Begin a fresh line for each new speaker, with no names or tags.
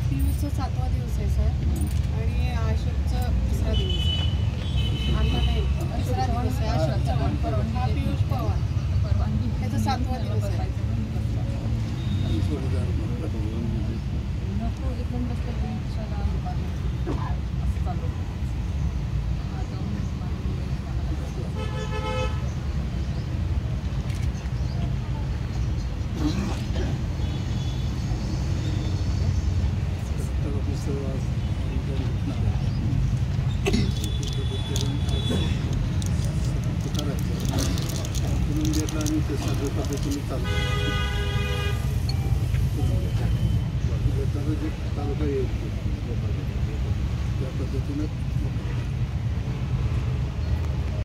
पियूषचा 7वा दिवस आहे सर आणि अशोकचा 3रा दिवस आहे. आता नाही 3रा दिवस आहे अशोकचा. हा पियूष पवार त्याचा 7वा दिवस आहे.
आणि ते सगळ्या पद्धतीने चालतं. जे तालुका येईल त्या पद्धतीनं